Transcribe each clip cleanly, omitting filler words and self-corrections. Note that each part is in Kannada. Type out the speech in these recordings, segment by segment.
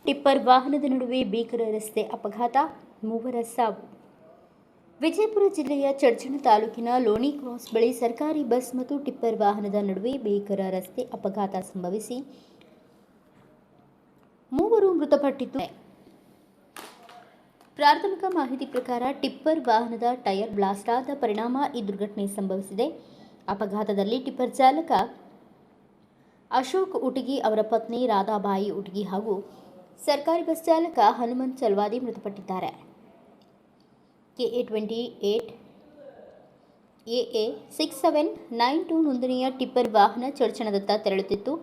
ಟಿಪ್ಪರ್ ವಾಹನದ ನಡುವೆ ಭೀಕರ ರಸ್ತೆ ಅಪಘಾತ, ಮೂವರ ಸಾವು. ವಿಜಯಪುರ ಜಿಲ್ಲೆಯ ಚಡ್ಚಣ ತಾಲೂಕಿನ ಲೋಣಿ ಕ್ರಾಸ್ ಬಳಿ ಸರ್ಕಾರಿ ಬಸ್ ಮತ್ತು ಟಿಪ್ಪರ್ ವಾಹನದ ನಡುವೆ ಭೀಕರ ರಸ್ತೆ ಅಪಘಾತ ಸಂಭವಿಸಿ ಮೂವರು ಮೃತಪಟ್ಟಿದ್ದು, ಪ್ರಾಥಮಿಕ ಮಾಹಿತಿ ಪ್ರಕಾರ ಟಿಪ್ಪರ್ ವಾಹನದ ಟೈರ್ ಬ್ಲಾಸ್ಟ್ ಆದ ಪರಿಣಾಮ ಈ ದುರ್ಘಟನೆ ಸಂಭವಿಸಿದೆ. ಅಪಘಾತದಲ್ಲಿ ಟಿಪ್ಪರ್ ಚಾಲಕ ಅಶೋಕ್ ಉಟಗಿ, ಅವರ ಪತ್ನಿ ರಾಧಾಬಾಯಿ ಉಟಗಿ ಹಾಗೂ ಸರ್ಕಾರಿ ಬಸ್ ಚಾಲಕ ಹನುಮಂತ್ ಚಲ್ವಾದಿ ಮೃತಪಟ್ಟಿದ್ದಾರೆ. KA 28 AA 6792 ನೋಂದಣಿಯ ಟಿಪ್ಪರ್ ವಾಹನ ಚಡ್ಚಣದತ್ತ ತೆರಳುತ್ತಿತ್ತು.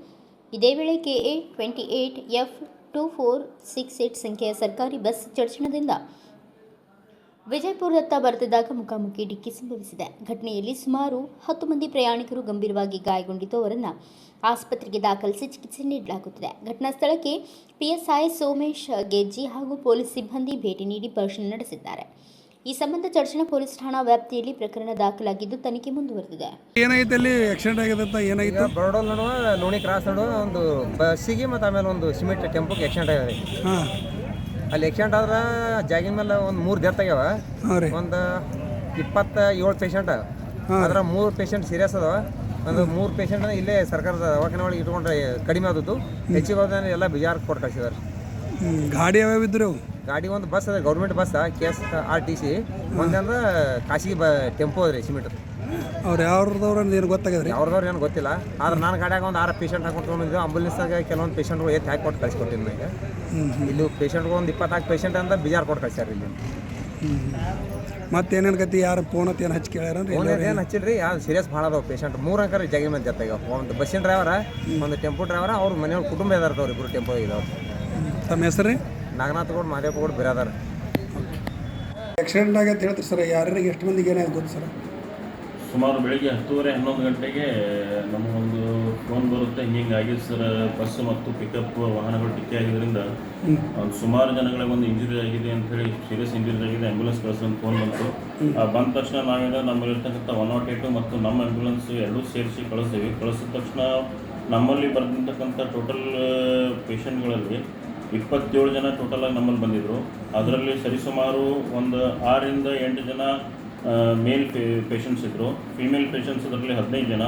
ಇದೇ ವೇಳೆ KA 28 F2468 ಸಂಖ್ಯೆಯ ಸರ್ಕಾರಿ ಬಸ್ ಚಡ್ಚಣದಿಂದ ವಿಜಯಪುರದತ್ತ ಬರುತ್ತಿದ್ದಾಗ ಮುಖಾಮುಖಿ ಡಿಕ್ಕಿ ಸಂಭವಿಸಿದೆ. ಘಟನೆಯಲ್ಲಿ ಸುಮಾರು 10 ಮಂದಿ ಪ್ರಯಾಣಿಕರು ಗಂಭೀರವಾಗಿ ಗಾಯಗೊಂಡಿದ್ದು, ಅವರನ್ನು ಆಸ್ಪತ್ರೆಗೆ ದಾಖಲಿಸಿ ಚಿಕಿತ್ಸೆ ನೀಡಲಾಗುತ್ತಿದೆ. ಘಟನಾ ಸ್ಥಳಕ್ಕೆ PSI ಸೋಮೇಶ್ ಗೆಜ್ಜಿ ಹಾಗೂ ಪೊಲೀಸ್ ಸಿಬ್ಬಂದಿ ಭೇಟಿ ನೀಡಿ ಪರಿಶೀಲನೆ ನಡೆಸಿದ್ದಾರೆ. ಈ ಸಂಬಂಧ ಚಡ್ಚಣ ಪೊಲೀಸ್ ಠಾಣಾ ವ್ಯಾಪ್ತಿಯಲ್ಲಿ ಪ್ರಕರಣ ದಾಖಲಾಗಿದ್ದು ತನಿಖೆ ಮುಂದುವರೆದಿದೆ. ಏನಾಯ್ತು ಅಲ್ಲಿ ಆಕ್ಸಿಡೆಂಟ್ ಆಗಿದೆ ಅಂತ? ಏನಾಯ್ತು? ಬರೋಡಲ್ ನಡುವ ಲೋಣಿ ಕ್ರಾಸ್ ನಡುವ ಒಂದು ಬಸ್ಸಿಗೆ ಮತ್ತು ಆಮೇಲೆ ಒಂದು ಸಿಮೆಂಟ್ ಟೆಂಪೋಗೆ ಆಕ್ಸಿಡೆಂಟ್ ಆಗಿದೆ. ಅಲ್ಲಿ ಆಕ್ಸಿಡೆಂಟ್ ಆದ್ರೆ ಜಾಗಿನ ಮೇಲೆ ಒಂದು 3 ಡೆತ್ ಆಗ್ಯಾವ. ಒಂದು 27 ಪೇಷಂಟ್, ಅದ್ರ 3 ಪೇಷಂಟ್ ಸೀರಿಯಸ್ ಅದಾವ. ಒಂದು 3 ಪೇಷಂಟ್ ಇಲ್ಲೇ ಸರ್ಕಾರದ ದವಾಖಾನೆ ಒಳಗೆ ಇಟ್ಕೊಂಡ್ರೆ ಕಡಿಮೆ ಆದದ್ದು. ಹೆಚ್ಚಿಗೆ ಹೋದ ಎಲ್ಲ ಬಿಜಾರ್ ಕೊಟ್ಟು ಕಳಿಸಿದಾರೆ. ಗಾಡಿ ಯಾವ್ಯಾವ ಇದ್ರು? ಗಾಡಿ ಒಂದು ಬಸ್ ಅದ, ಗೌರ್ಮೆಂಟ್ ಬಸ್ KSRTC. ಒಂದಂದ್ರೆ ಖಾಸಗಿ ಟೆಂಪೋ ಅದ್ರಿ ಸಿಮೆಂಟ್. ಅವ್ರು ಯಾವ್ದವ್ರು ಏನು ಗೊತ್ತಾಗಿದ್ರಿ? ಯಾವ್ದವ್ರು ಏನು ಗೊತ್ತಿಲ್ಲ. ಆದ್ರೆ ನಾನು ಗಾಡಿಯಾಗ ಒಂದು 6 ಪೇಷಂಟ್ ಹಾಕೊಂಡು ತೊಗೊಂಡಿದ್ದು. ಆಂಬುಲೆನ್ಸ್ನಾಗ ಕೆಲವೊಂದು ಪೇಷಂಟ್ಗಳು ಎತ್ತು ಹಾಕಿ ಕೊಟ್ಟು ಕಳಿಸ್ಕೊಟ್ಟಿದ್ದು. ನನಗೆ ಇಲ್ಲಿ ಪೇಷಂಟ್ಗಳು ಒಂದು 24 ಪೇಷಂಟ್ ಅಂತ ಬಿಜಾರ್ ಕೊಟ್ಟು ಕಳಿಸ್ಯಾರ ಇಲ್ಲಿ. ಮತ್ತೇನೇನು ಗತಿ? ಯಾರು ಫೋನ್ ಅಂತ ಏನು ಹಚ್ಚಿ ಕೇಳ್ಯಾರನ್ರಿ? ಏನು ಹಚ್ಚಿಲ್ರಿ. ಯಾರು ಸೀರಿಯಸ್ ಭಾಳ ಅದಾವ ಪೇಷಂಟ್. 3 ಅಂಕರ್ ಜಾಗಿ ಮೇಲೆ ಜೊತೆಗೆ ಒಂದು ಬಸ್ಸಿನ ಡ್ರೈವರ, ಒಂದು ಟೆಂಪೋ ಡ್ರೈವರ, ಅವ್ರ ಮನೆಯವ್ರ ಕುಟುಂಬ ಇದಾರೆ. ಇಬ್ಬರು ಟೆಂಪೋ ಇದಾವೆ. ತಮ್ಮ ಹೆಸರು ರೀ? ನಾಗನಾಥಗೌಡ, ಮಹದೇವಗೌಡ ಬಿರಾದಾರ. ಆಕ್ಸಿಡೆಂಟ್ ಆಗತ್ತೆ ಹೇಳ್ತೀರಿ ಸರ್. ಯಾರಿಗೆ ಎಷ್ಟು ಮಂದಿಗೆ ಏನಾಯ್ತು ಗೊತ್ತು ಸರ್? ಸುಮಾರು ಬೆಳಿಗ್ಗೆ 10:30-11 ಗಂಟೆಗೆ ನಮಗೊಂದು ಫೋನ್ ಬರುತ್ತೆ, ಹಿಂಗೆ ಆಗಿದೆ ಸರ್, ಬಸ್ ಮತ್ತು ಪಿಕಪ್ ವಾಹನಗಳು ಡಿಕ್ಕಿ ಆಗಿದ್ದರಿಂದ ಸುಮಾರು ಜನಗಳಿಗೆ ಒಂದು ಇಂಜುರಿ ಆಗಿದೆ ಅಂಥೇಳಿ, ಸೀರಿಯಸ್ ಇಂಜುರಿ ಆಗಿದೆ, ಆ್ಯಂಬುಲೆನ್ಸ್ ಕಳಿಸೋದು ಫೋನ್ ಬಂತು. ಬಂದ ತಕ್ಷಣ ನಾವೇನು ನಮ್ಮಲ್ಲಿರ್ತಕ್ಕಂಥ 108 ಮತ್ತು ನಮ್ಮ ಆ್ಯಂಬುಲೆನ್ಸ್ ಎರಡೂ ಸೇರಿಸಿ ಕಳಿಸ್ತೀವಿ. ಕಳಿಸಿದ ತಕ್ಷಣ ನಮ್ಮಲ್ಲಿ ಬರೆದಿರ್ತಕ್ಕಂಥ ಟೋಟಲ್ ಪೇಷಂಟ್ಗಳಲ್ಲಿ 27 ಜನ ಟೋಟಲಾಗಿ ನಮ್ಮಲ್ಲಿ ಬಂದಿದ್ದರು. ಅದರಲ್ಲಿ ಸರಿಸುಮಾರು ಒಂದು 6ರಿಂದ 8 ಜನ ಮೇಲ್ ಪೇಷಂಟ್ಸ್ ಇದ್ದರು. ಫೀಮೇಲ್ ಪೇಷಂಟ್ಸ್ ಅದರಲ್ಲಿ 15 ಜನ,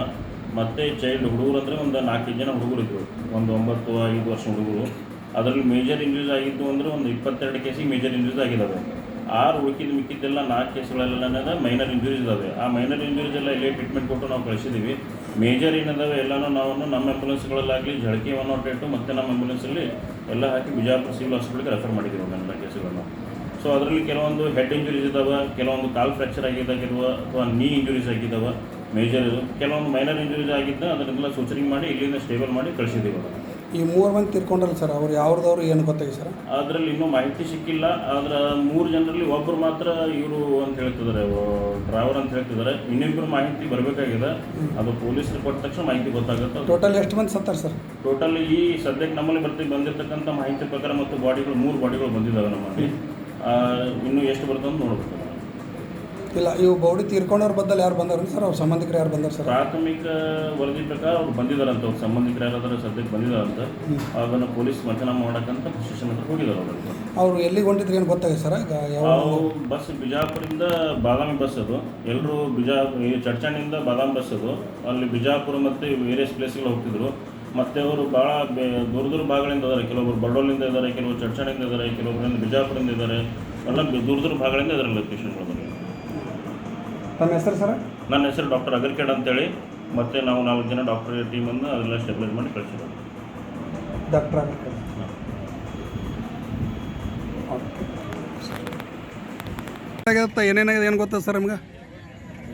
ಮತ್ತು ಚೈಲ್ಡ್ ಹುಡುಗರು ಅಂದರೆ ಒಂದು 4 ಜನ ಹುಡುಗರು ಇದ್ದರು. ಒಂದು 9-5 ವರ್ಷ ಹುಡುಗರು. ಅದರಲ್ಲಿ ಮೇಜರ್ ಇಂಜುರೀಸ್ ಆಗಿದ್ದು ಅಂದರೆ ಒಂದು 22 ಕೇಸಿಗೆ ಮೇಜರ್ ಇಂಜುರೀಸ್ ಆಗಿದ್ದಾವೆ. 6 ಮಿಕ್ಕಿದ್ದೆಲ್ಲ 4 ಕೇಸ್ಗಳೆಲ್ಲ ಮೈನರ್ ಇಂಜುರೀಸ್ ಇದ್ದಾವೆ. ಆ ಮೈನರ್ ಇಂಜುರೀಸ್ ಎಲ್ಲ ಇಲ್ಲೇ ಟ್ರೀಟ್ಮೆಂಟ್ ಕೊಟ್ಟು ನಾವು ಕಳಿಸಿದ್ದೀವಿ. ಮೇಜರ್ ಏನಿದ್ದಾವೆ ಎಲ್ಲನೂ ನಾವು ನಮ್ಮ ಆ್ಯಂಬುಲೆನ್ಸ್ಗಳಲ್ಲಾಗಲಿ ಜಳಕಿ 108 ಮತ್ತು ನಮ್ಮ ಆ್ಯಂಬುಲೆನ್ಸಲ್ಲಿ ಎಲ್ಲ ಹಾಕಿ ಬಿಜಾಪುರ ಸಿವಿಲ್ ಹಾಸ್ಪಿಟಲ್ಗೆ ರೆಫರ್ ಮಾಡಿದ್ದೀವಿ ಎಲ್ಲ ಕೇಸುಗಳನ್ನು. ಸೊ ಅದರಲ್ಲಿ ಕೆಲವೊಂದು ಹೆಡ್ ಇಂಜುರೀಸ್ ಇದ್ದಾವೆ, ಕೆಲವೊಂದು ಕಾಲು ಫ್ರ್ಯಾಕ್ಚರ್ ಆಗಿದ್ದಾಗಿರುವ ಅಥವಾ ನೀ ಇಂಜುರೀಸ್ ಆಗಿದ್ದಾವೆ ಮೇಜರ್. ಕೆಲವೊಂದು ಮೈನರ್ ಇಂಜುರೀಸ್ ಆಗಿದ್ದ ಅದನ್ನೆಲ್ಲ ಸೂಚರಿಂಗ್ ಮಾಡಿ ಇಲ್ಲಿಂದ ಸ್ಟೇಬಲ್ ಮಾಡಿ ಕಳಿಸಿದ್ದೀವಿ. ಈ 3 ಮಂದಿ ತಿರ್ಕೊಂಡ್ರಲ್ಲ ಸರ್, ಅವ್ರು ಯಾವ್ದವ್ರು ಏನು ಗೊತ್ತಾಗಿದೆ ಸರ್? ಅದರಲ್ಲಿ ಇನ್ನೂ ಮಾಹಿತಿ ಸಿಕ್ಕಿಲ್ಲ. ಆದರೆ 3 ಜನರಲ್ಲಿ ಒಬ್ಬರು ಮಾತ್ರ ಇವರು ಅಂತ ಹೇಳ್ತಿದ್ದಾರೆ, ಡ್ರೈವರ್ ಅಂತ ಹೇಳ್ತಿದ್ದಾರೆ. ಇನ್ನಿಬ್ಬರು ಮಾಹಿತಿ ಬರಬೇಕಾಗಿದೆ. ಅದು ಪೊಲೀಸರು ಕೊಟ್ಟ ತಕ್ಷಣ ಮಾಹಿತಿ ಗೊತ್ತಾಗುತ್ತೆ. ಟೋಟಲ್ ಎಷ್ಟು ಮಂದಿ ಸತ್ತಾರೆ ಸರ್? ಟೋಟಲ್ ಈ ಸದ್ಯಕ್ಕೆ ನಮ್ಮಲ್ಲಿ ಬಂದಿರತಕ್ಕಂಥ ಮಾಹಿತಿ ಪ್ರಕಾರ ಮತ್ತು ಬಾಡಿಗಳು 3 ಬಾಡಿಗಳು ಬಂದಿದ್ದಾವೆ ನಮ್ಮಲ್ಲಿ. ಇನ್ನೂ ಎಷ್ಟು ಬರುತ್ತೆ ಅಂತ ನೋಡಬೇಕು. ಇಲ್ಲ, ಇವು ಬಾಡಿ ತೀರ್ಕೊಂಡವ್ರ ಬದಲು ಯಾರು ಬಂದಾರ ಸರ್? ಅವ್ರ ಸಂಬಂಧಿಕರು ಯಾರು ಬಂದಾರ ಸರ್? ಪ್ರಾಥಮಿಕ ವರದಿ ಪ್ರಕಾರ ಅವ್ರು ಬಂದಿದ್ದಾರಂತ. ಅವ್ರ ಸಂಬಂಧಿಕರು ಯಾರಾದರೂ ಸದ್ಯಕ್ಕೆ ಬಂದಿದ್ದಾರಂತ. ಅದನ್ನು ಪೊಲೀಸ್ ಮತನಾಮ ಮಾಡೋಕ್ಕಂತ ಸ್ಟೇಷನ್ ಹತ್ರ ಹೋಗಿದ್ದಾರೆ. ಅವರು ಎಲ್ಲಿಗೆ ಹೊಂಟಿದ್ರು ಏನು ಗೊತ್ತಾಗಿದೆ ಸರ್? ಬಸ್ ಬಿಜಾಪುರದಿಂದ ಬಾದಾಮಿ ಬಸ್ ಅದು. ಎಲ್ಲರೂ ಚಡ್ಚಣಿಂದ ಬಾದಾಮಿ ಬಸ್ ಅದು. ಅಲ್ಲಿ ಬಿಜಾಪುರ ಮತ್ತು ವೇರಿಯಸ್ ಪ್ಲೇಸ್ಗಳು ಹೋಗ್ತಿದ್ರು. ಮತ್ತು ಅವರು ಭಾಳ ದೂರ ಭಾಗಗಳಿಂದ ಇದ್ದಾರೆ. ಕೆಲವೊಬ್ಬರು ಬಡೋಲಿಂದ ಇದ್ದಾರೆ, ಕೆಲವರು ಚಡ್ಚಣಿಂದ ಇದ್ದಾರೆ, ಕೆಲವೊಬ್ಬರಿಂದ ಬಿಜಾಪುರದಿಂದ ಇದ್ದಾರೆ. ಎಲ್ಲ ದೂರ ಭಾಗಗಳಿಂದ ಇದ್ದಾರೆ ಲೊಕೇಶನ್ಗಳು. ತಮ್ಮ ಹೆಸರು ಸರ್? ನನ್ನ ಹೆಸರು ಡಾಕ್ಟರ್ ಅಗರ್ಕೇಡ್ ಅಂತೇಳಿ. ಮತ್ತು ನಾವು 4 ಜನ ಡಾಕ್ಟರ್ ಟೀಮನ್ನು ಅದೆಲ್ಲ ಸ್ಟೆಬಿಲೈಸ್ ಮಾಡಿ ಕಳಿಸಿರೋದು. ಡಾಕ್ಟರ್ ಅಗರ್ಕೇಡ್ ಏನೇನಾಗಿದೆ ಏನು ಗೊತ್ತಾ ಸರ್ ನಿಮ್ಗೆ?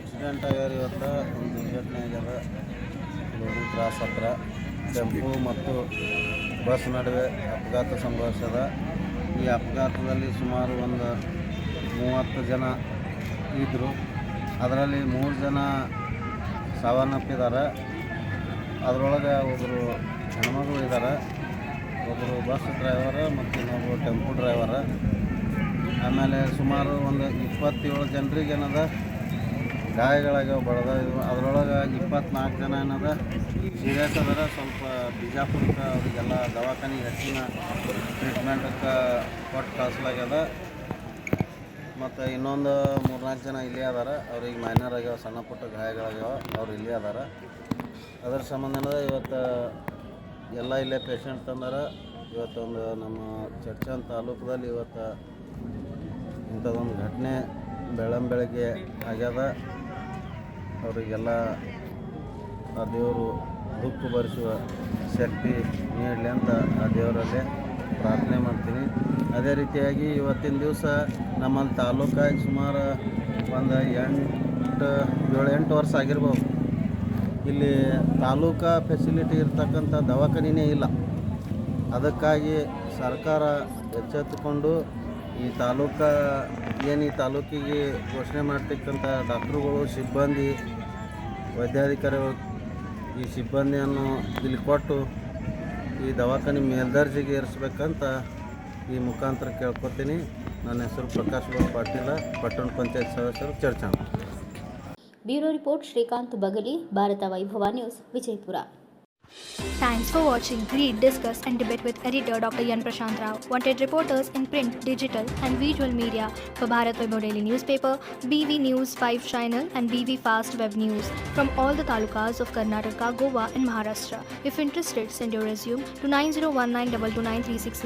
ಆಕ್ಸಿಡೆಂಟ್ ಆಗ್ಯಾರ. ಇವತ್ತು ಒಂದು ದುರ್ಘಟನೆ ಆಗ್ಯದ. ಲೋಣಿ ಕ್ರಾಸ್ ಹತ್ರ ಟೆಂಪೋ ಮತ್ತು ಬಸ್ ನಡುವೆ ಅಪಘಾತ ಸಂಭವಿಸ್ಯದ. ಈ ಅಪಘಾತದಲ್ಲಿ ಸುಮಾರು ಒಂದು 30 ಜನ ಇದ್ದರು. ಅದರಲ್ಲಿ 3 ಜನ ಸಾವನ್ನಪ್ಪಿದ್ದಾರೆ. ಅದರೊಳಗೆ ಒಬ್ಬರು ಹೆಣ್ಮಗಳು ಇದ್ದಾರೆ, ಒಬ್ಬರು ಬಸ್ ಡ್ರೈವರ ಮತ್ತು ಇನ್ನೊಬ್ಬರು ಟೆಂಪೋ ಡ್ರೈವರ. ಆಮೇಲೆ ಸುಮಾರು ಒಂದು 27 ಜನರಿಗೆ ಏನದ ಗಾಯಗಳಾಗ್ಯಾವ ಬಡದ ಅದರೊಳಗೆ 24 ಜನ ಏನದ ಸೀರಿಯಸ್ ಅದರ ಸ್ವಲ್ಪ ಬಿಜಾಪುರಕ್ಕೆ ಅವರಿಗೆಲ್ಲ ದವಾಖಾನೆಗೆ ಹೆಚ್ಚಿನ ಟ್ರೀಟ್ಮೆಂಟಕ್ಕೆ ಕೊಟ್ಟು ಕಳಿಸ್ಲಾಗ್ಯದ. ಮತ್ತು ಇನ್ನೊಂದು 3-4 ಜನ ಇಲ್ಲೇ ಅದಾರ, ಅವ್ರಿಗೆ ಮೈನರ್ ಆಗ್ಯಾವ, ಸಣ್ಣ ಪುಟ್ಟ ಗಾಯಗಳಾಗ್ಯಾವ, ಅವ್ರು ಇಲ್ಲೇ ಅದಾರ. ಅದರ ಸಂಬಂಧ ಇವತ್ತು ಎಲ್ಲ ಇಲ್ಲೇ ಪೇಷಂಟ್ ತಂದಾರ. ಇವತ್ತೊಂದು ನಮ್ಮ ಚರ್ಚನ್ ತಾಲೂಕದಲ್ಲಿ ಇವತ್ತು ಇಂಥದ್ದೊಂದು ಘಟನೆ ಬೆಳಗ್ಗೆ ಆಗ್ಯದ. ಅವರಿಗೆಲ್ಲ ಆ ದೇವರು ದುಃಖ ಭರಿಸುವ ಶಕ್ತಿ ನೀಡಲಿ ಅಂತ ಆ ದೇವರಲ್ಲೇ ಪ್ರಾರ್ಥನೆ ಮಾಡ್ತೀನಿ. ಅದೇ ರೀತಿಯಾಗಿ ಇವತ್ತಿನ ದಿವಸ ನಮ್ಮಲ್ಲಿ ತಾಲೂಕಾಗಿ ಸುಮಾರು ಒಂದು 7-8 ವರ್ಷ ಆಗಿರ್ಬೋದು. ಇಲ್ಲಿ ತಾಲೂಕಾ ಫೆಸಿಲಿಟಿ ಇರ್ತಕ್ಕಂಥ ದವಾಖಾನೆಯೇ ಇಲ್ಲ. ಅದಕ್ಕಾಗಿ ಸರ್ಕಾರ ಎಚ್ಚೆತ್ತುಕೊಂಡು ಈ ತಾಲೂಕಿಗೆ ಘೋಷಣೆ ಮಾಡ್ತಕ್ಕಂಥ ಡಾಕ್ಟ್ರುಗಳು, ಸಿಬ್ಬಂದಿ, ವೈದ್ಯಾಧಿಕಾರಿಗಳು ಈ ಸಿಬ್ಬಂದಿಯನ್ನು ಇಲ್ಲಿ ಕೊಟ್ಟು ಈ ದವಾಖಾನೆ ಮೇಲ್ದರ್ಜೆಗೆ ಏರಿಸ್ಬೇಕಂತ ಈ ಮುಖಾಂತರ ಕೇಳ್ಕೊತೀನಿ. ನನ್ನ ಹೆಸರು ಪ್ರಕಾಶ್ ಗೌಡ ಪಾಟೀಲ, ಪಟ್ಟಣ ಪಂಚಾಯತ್ ಸದಸ್ಯರು, ಚರ್ಚಾ. ಬ್ಯೂರೋ ರಿಪೋರ್ಟ್ ಶ್ರೀಕಾಂತ್ ಬಗಲಿ, ಭಾರತ ವೈಭವ news, Vijayapura. Thanks for watching. Read, discuss and debate with editor Dr. Yan Prashant Rao. Wanted reporters in print, digital and visual media for Bharat Vaibhav Daily Newspaper, BV News 5 Channel and BV Fast Web News from all the talukas of Karnataka, Goa and Maharashtra. If interested, send your resume to 9019229369.